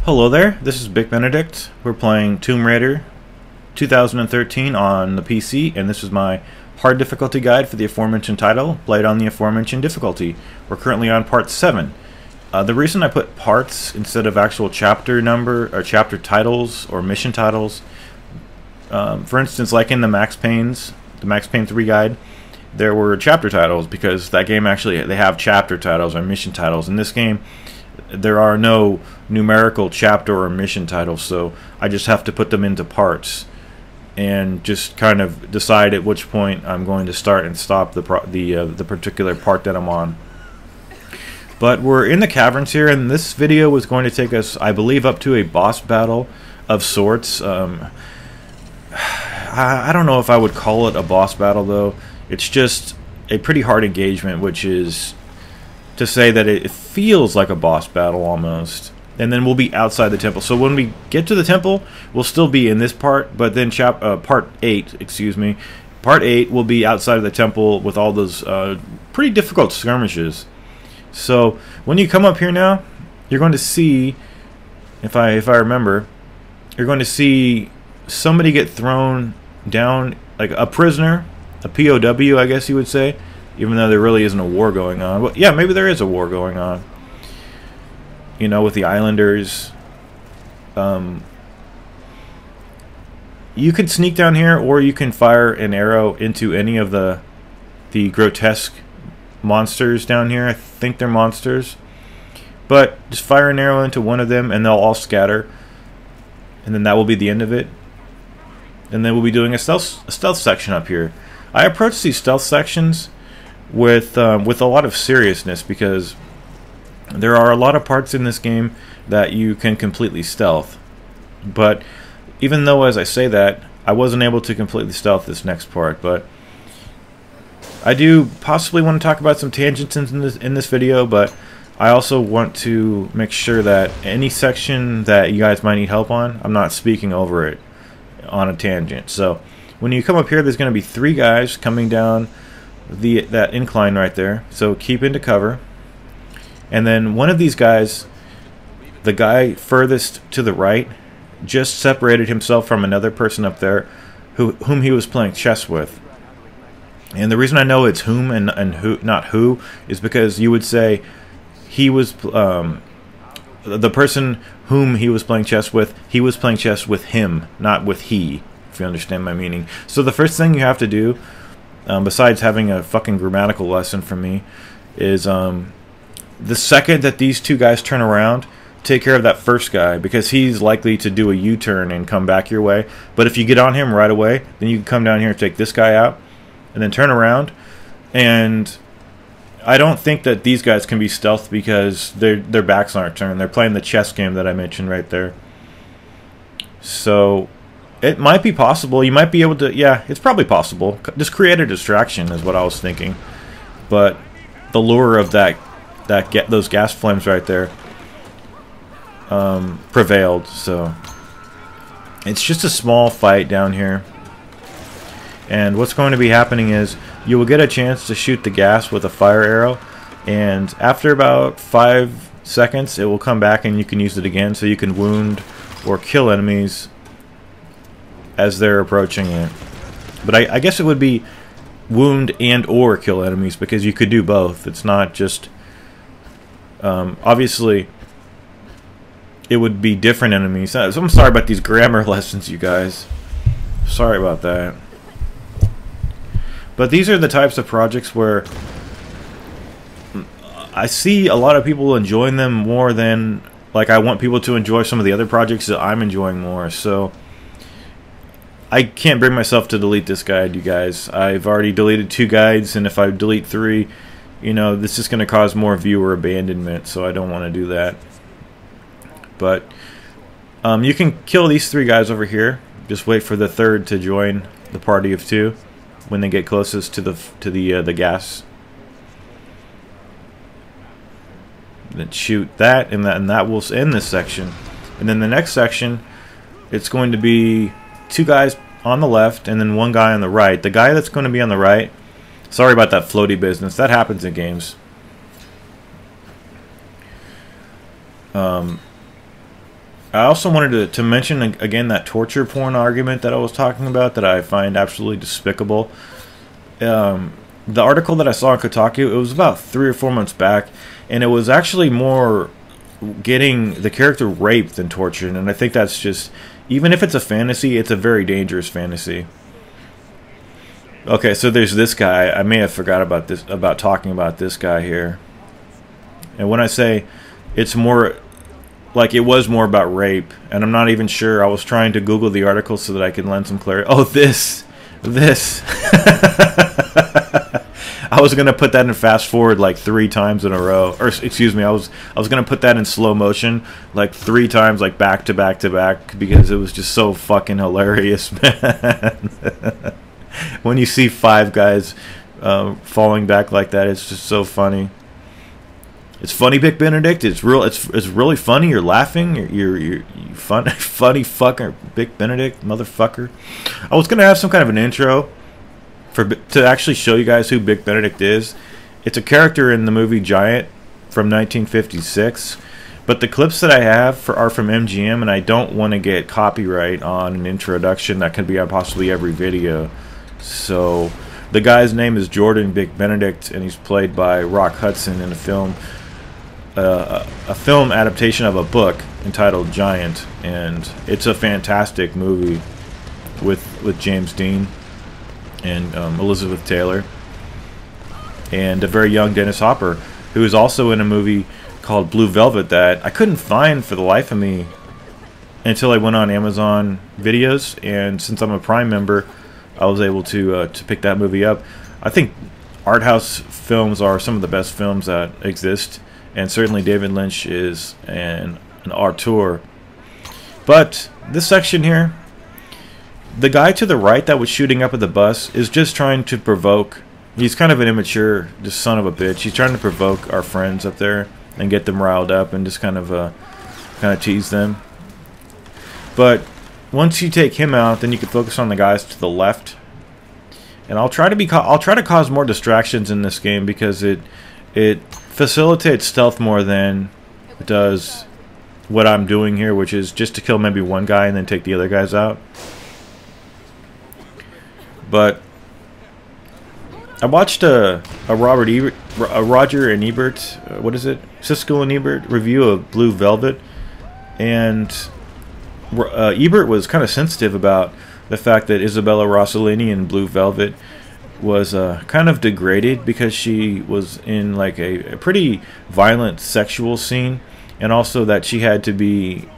Hello there, this is Big Benedict. We're playing Tomb Raider 2013 on the PC, and this is my hard difficulty guide for the aforementioned title, played on the aforementioned difficulty. We're currently on part 7. The reason I put parts instead of actual chapter number or chapter titles or mission titles, for instance, like in the Max Payne 3 guide, there were chapter titles because that game actually, they have chapter titles or mission titles. In this game, there are no numerical chapter or mission titles, so I just have to put them into parts and just kind of decide at which point I'm going to start and stop the particular part that I'm on. But we're in the caverns here, and this video was going to take us, I believe, up to a boss battle of sorts. I don't know if I would call it a boss battle, though. It's just a pretty hard engagement, which is to say that it feels like a boss battle almost. And then we'll be outside the temple. So when we get to the temple, we'll still be in this part, but then part 8, excuse me, part 8 will be outside of the temple with all those pretty difficult skirmishes. So when you come up here now, you're going to see, if I remember, you're going to see somebody get thrown down, like a prisoner, a POW, I guess you would say, even though there really isn't a war going on. Well, yeah, maybe there is a war going on. You know, with the islanders. You can sneak down here, or you can fire an arrow into any of the grotesque monsters down here. I think they're monsters. But just fire an arrow into one of them, and they'll all scatter. And then that will be the end of it. And then we'll be doing a stealth section up here. I approach these stealth sections with a lot of seriousness, because there are a lot of parts in this game that you can completely stealth. But even though, as I say that, I wasn't able to completely stealth this next part, but I do possibly want to talk about some tangents in this video, but I also want to make sure that any section that you guys might need help on, I'm not speaking over it on a tangent. So when you come up here, there's going to be 3 guys coming down that incline right there, so keep into cover. And then one of these guys, the guy furthest to the right, just separated himself from another person up there whom he was playing chess with. And the reason I know it's whom and who, not who, is because you would say he was the person whom he was playing chess with, he was playing chess with him, not with he, if you understand my meaning. So the first thing you have to do, besides having a fucking grammatical lesson from me, is the second that these 2 guys turn around, take care of that first guy, because he's likely to do a U-turn and come back your way. But if you get on him right away, then you can come down here and take this guy out, and then turn around. And I don't think that these guys can be stealth because their backs aren't turned. They're playing the chess game that I mentioned right there. So it might be possible. You might be able to, yeah, it's probably possible. Just create a distraction is what I was thinking. But the lure of those gas flames right there prevailed. So it's just a small fight down here, and what's going to be happening is you will get a chance to shoot the gas with a fire arrow, and after about 5 seconds it will come back and you can use it again, so you can wound or kill enemies as they're approaching it. But I guess it would be wound and or kill enemies, because you could do both. It's not just obviously it would be different enemies. So I'm sorry about these grammar lessons, you guys. Sorry about that. But these are the types of projects where I see a lot of people enjoying them more than, like, I want people to enjoy some of the other projects that I'm enjoying more. So I can't bring myself to delete this guide, you guys. I've already deleted 2 guides, and if I delete 3, you know, this is going to cause more viewer abandonment, so I don't want to do that. But you can kill these 3 guys over here. Just wait for the 3rd to join the party of 2 when they get closest to the gas. Then shoot that, and that will end this section. And then the next section, it's going to be 2 guys on the left and then 1 guy on the right. The guy that's going to be on the right, sorry about that floaty business, that happens in games. I also wanted to mention again that torture porn argument that I was talking about that I find absolutely despicable. The article that I saw on Kotaku, it was about 3 or 4 months back, and it was actually more getting the character raped than tortured, and I think that's just, even if it's a fantasy, it's a very dangerous fantasy. Okay, so there's this guy. I may have forgot about talking about this guy here. And when I say it's more, like, it was more about rape, and I'm not even sure. I was trying to Google the article so that I could lend some clarity. Oh, this. I was gonna put that in fast forward like 3 times in a row, or excuse me, I was gonna put that in slow motion like 3 times, like back to back to back, because it was just so fucking hilarious, man. When you see 5 guys falling back like that, it's just so funny. It's funny, Vic Benedict. It's real. It's really funny. You're laughing. You're funny fucker, Vic Benedict, motherfucker. I was gonna have some kind of an intro to actually show you guys who Vic Benedict is. It's a character in the movie Giant from 1956. But the clips that I have are from MGM, and I don't want to get copyright on an introduction that could be on possibly every video. So the guy's name is Jordan Vic Benedict, and he's played by Rock Hudson in a film adaptation of a book entitled Giant, and it's a fantastic movie with James Dean and Elizabeth Taylor and a very young Dennis Hopper, who is also in a movie called Blue Velvet that I couldn't find for the life of me until I went on Amazon Videos, and since I'm a Prime member, I was able to pick that movie up. I think art house films are some of the best films that exist, and certainly David Lynch is an auteur. But this section here, the guy to the right that was shooting up at the bus is just trying to provoke. He's kind of an immature, just son of a bitch. He's trying to provoke our friends up there and get them riled up and just kind of tease them. But once you take him out, then you can focus on the guys to the left. And I'll try to cause more distractions in this game because it facilitates stealth more than it does what I'm doing here, which is just to kill maybe one guy and then take the other guys out. But I watched a Roger and Ebert, what is it? Siskel and Ebert review of Blue Velvet, and Ebert was kind of sensitive about the fact that Isabella Rossellini in Blue Velvet was kind of degraded because she was in like a pretty violent sexual scene, and also that she had to be,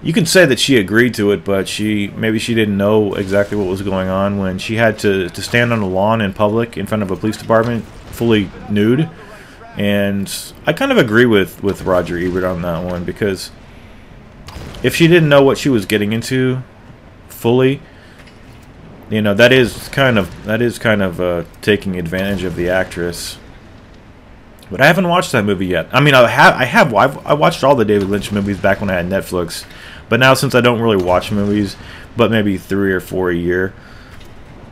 you can say that she agreed to it, but maybe she didn't know exactly what was going on when she had to stand on a lawn in public in front of a police department fully nude. And I kind of agree with Roger Ebert on that one, because if she didn't know what she was getting into fully, you know, that is kind of taking advantage of the actress. But I haven't watched that movie yet. I mean, I watched all the David Lynch movies back when I had Netflix, but now since I don't really watch movies, but maybe 3 or 4 a year,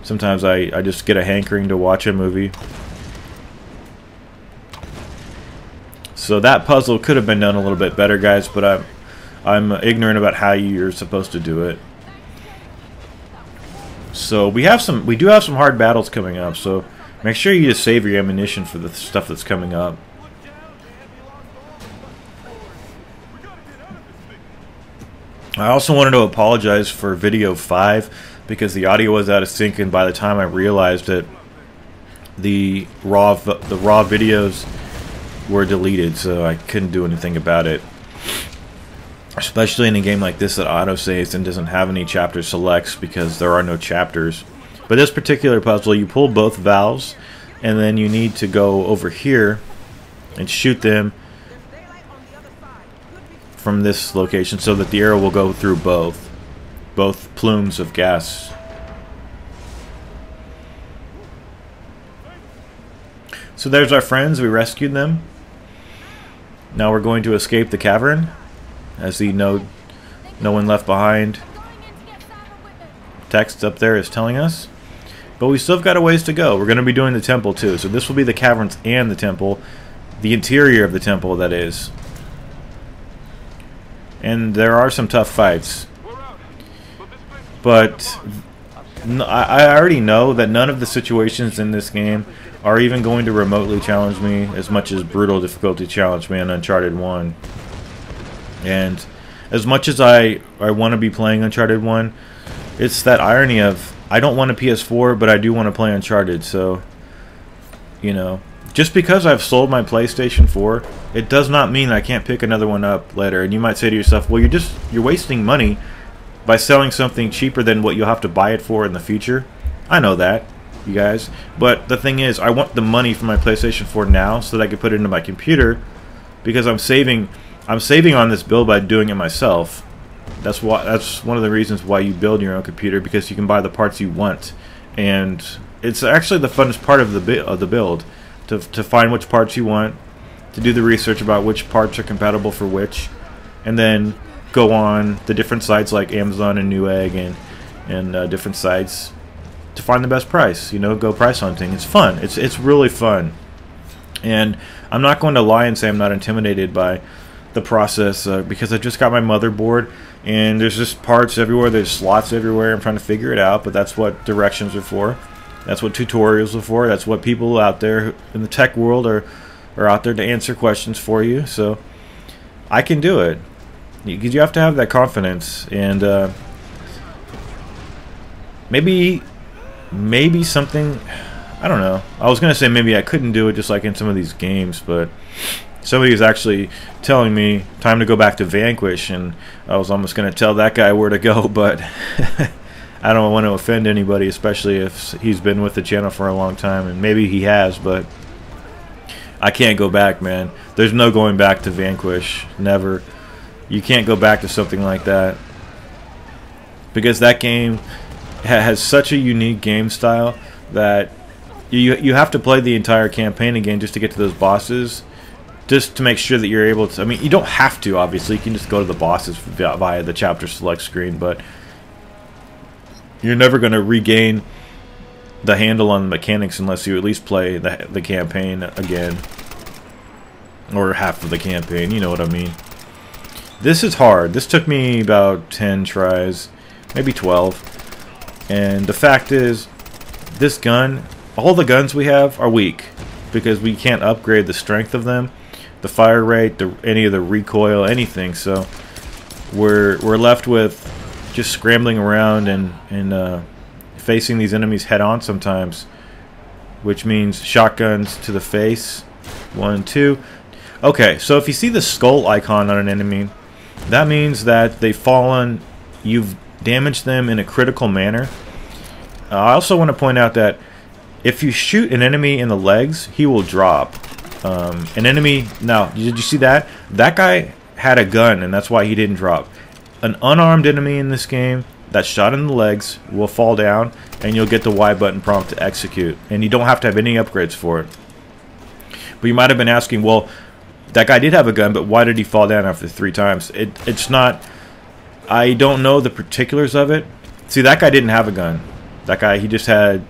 sometimes I just get a hankering to watch a movie. So that puzzle could have been done a little bit better, guys, but I'm ignorant about how you're supposed to do it. So we do have some hard battles coming up, so make sure you just save your ammunition for the stuff that's coming up. I also wanted to apologize for video 5 because the audio was out of sync, and by the time I realized it, the raw videos were deleted, so I couldn't do anything about it. Especially in a game like this that autosaves and doesn't have any chapter selects because there are no chapters. But this particular puzzle, you pull both valves, and then you need to go over here and shoot them from this location so that the arrow will go through both plumes of gas. So there's our friends. We rescued them. Now we're going to escape the cavern, as the no one left behind text up there is telling us. But we still have got a ways to go. We're going to be doing the temple too. So this will be the caverns and the temple. The interior of the temple, that is. and there are some tough fights. But I already know that none of the situations in this game are even going to remotely challenge me as much as brutal difficulty challenged me in Uncharted 1. And as much as I want to be playing Uncharted 1, it's that irony of I don't want a PS4, but I do want to play Uncharted. So, you know, just because I've sold my PlayStation 4, it does not mean I can't pick another one up later. And you might say to yourself, well, you're wasting money by selling something cheaper than what you'll have to buy it for in the future. I know that, you guys. But the thing is, I want the money from my PlayStation 4 now so that I can put it into my computer, because I'm saving on this build by doing it myself. That's one of the reasons why you build your own computer, because you can buy the parts you want. And it's actually the funnest part of the build, to find which parts you want, to do the research about which parts are compatible for which, and then go on the different sites like Amazon and Newegg and different sites to find the best price. You know, go price hunting. It's fun. It's really fun. And I'm not going to lie and say I'm not intimidated by the process, because I just got my motherboard and there's just parts everywhere. There's slots everywhere. I'm trying to figure it out, but that's what directions are for. That's what tutorials are for. That's what people out there in the tech world are out there to answer questions for you. So I can do it. Because you have to have that confidence, and maybe something, I don't know. I was gonna say maybe I couldn't do it just like in some of these games, but somebody was actually telling me time to go back to Vanquish, and I was almost gonna tell that guy where to go, but I don't want to offend anybody, especially if he's been with the channel for a long time, and maybe he has, but I can't go back, man. There's no going back to Vanquish, never. You can't go back to something like that, because that game has such a unique game style that you have to play the entire campaign again just to get to those bosses, just to make sure that you're able to. I mean, you don't have to, obviously. You can just go to the bosses via the chapter select screen, but you're never going to regain the handle on the mechanics unless you at least play the campaign again, or half of the campaign. You know what I mean? This is hard. This took me about 10 tries, maybe 12. And the fact is, this gun, all the guns we have are weak, because we can't upgrade the strength of them, the fire rate, any of the recoil, anything. So we're left with just scrambling around and facing these enemies head on sometimes, which means shotguns to the face. 1, 2. Okay, so if you see the skull icon on an enemy, that means that they've fallen, you've damaged them in a critical manner. I also want to point out that if you shoot an enemy in the legs, he will drop. An enemy, now, did you see that? That guy had a gun, and that's why he didn't drop. An unarmed enemy in this game that's shot in the legs will fall down, and you'll get the Y button prompt to execute. And you don't have to have any upgrades for it. But you might have been asking, well, that guy did have a gun, but why did he fall down after 3 times? It's not... I don't know the particulars of it. See, that guy didn't have a gun. That guy, he just had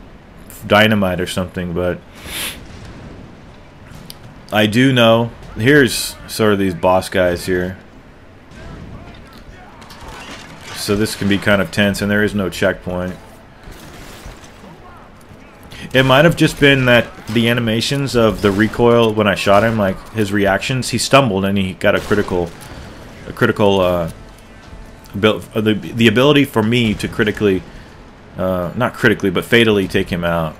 dynamite or something, but... I do know... Here's sort of these boss guys here. So this can be kind of tense, and there is no checkpoint. It might have just been that the animations of the recoil when I shot him, like his reactions, he stumbled and he got the ability for me to critically, not critically, but fatally take him out.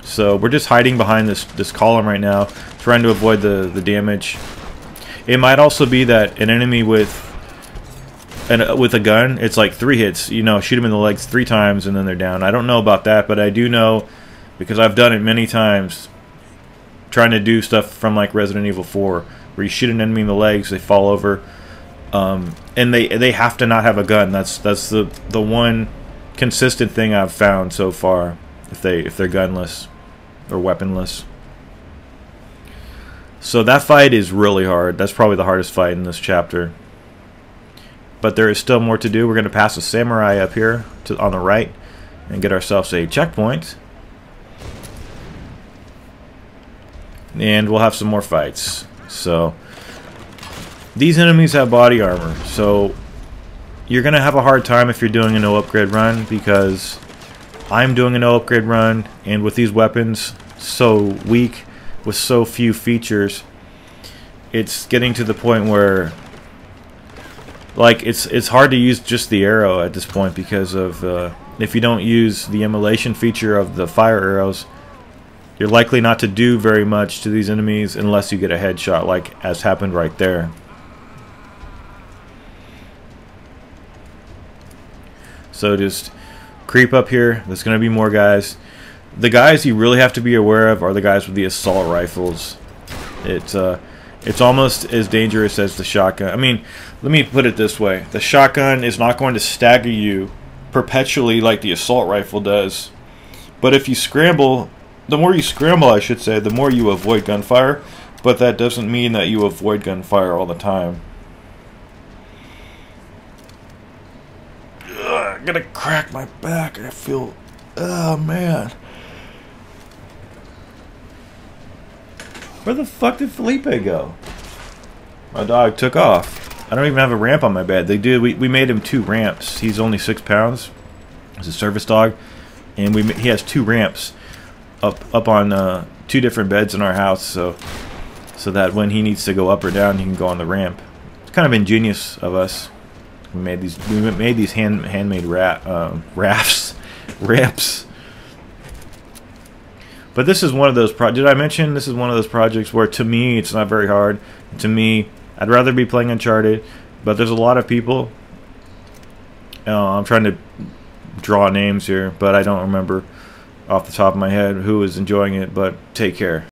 So we're just hiding behind this column right now, trying to avoid the damage. It might also be that an enemy with a gun, it's like 3 hits, you know, shoot them in the legs 3 times and then they're down. I don't know about that, but I do know, because I've done it many times, trying to do stuff from like Resident Evil 4, where you shoot an enemy in the legs, they fall over, and they have to not have a gun. That's the one consistent thing I've found so far, if they're gunless or weaponless. So that fight is really hard. That's probably the hardest fight in this chapter. But there is still more to do. We're going to pass a samurai up here on the right and get ourselves a checkpoint. And we'll have some more fights. So these enemies have body armor, so you're gonna have a hard time if you're doing a no upgrade run, because I'm doing a no upgrade run, and with these weapons so weak, with so few features, it's getting to the point where, like, it's hard to use just the arrow at this point, because of if you don't use the immolation feature of the fire arrows, you're likely not to do very much to these enemies unless you get a headshot, like as happened right there. So just creep up here. There's going to be more guys. The guys you really have to be aware of are the guys with the assault rifles. It's almost as dangerous as the shotgun. I mean, let me put it this way. The shotgun is not going to stagger you perpetually like the assault rifle does. But if you scramble, the more you scramble, I should say, the more you avoid gunfire. But that doesn't mean that you avoid gunfire all the time. I'm gonna crack my back. I feel... Oh, man. Where the fuck did Felipe go? My dog took off. I don't even have a ramp on my bed. They did. We made him 2 ramps. He's only 6 pounds. He's a service dog, and he has 2 ramps up on 2 different beds in our house, so that when he needs to go up or down, he can go on the ramp. It's kind of ingenious of us. We made these handmade ramps. But this is one of those did I mention this is one of those projects where, to me, it's not very hard. To me, I'd rather be playing Uncharted, but there's a lot of people. I'm trying to draw names here, but I don't remember off the top of my head who is enjoying it. But take care.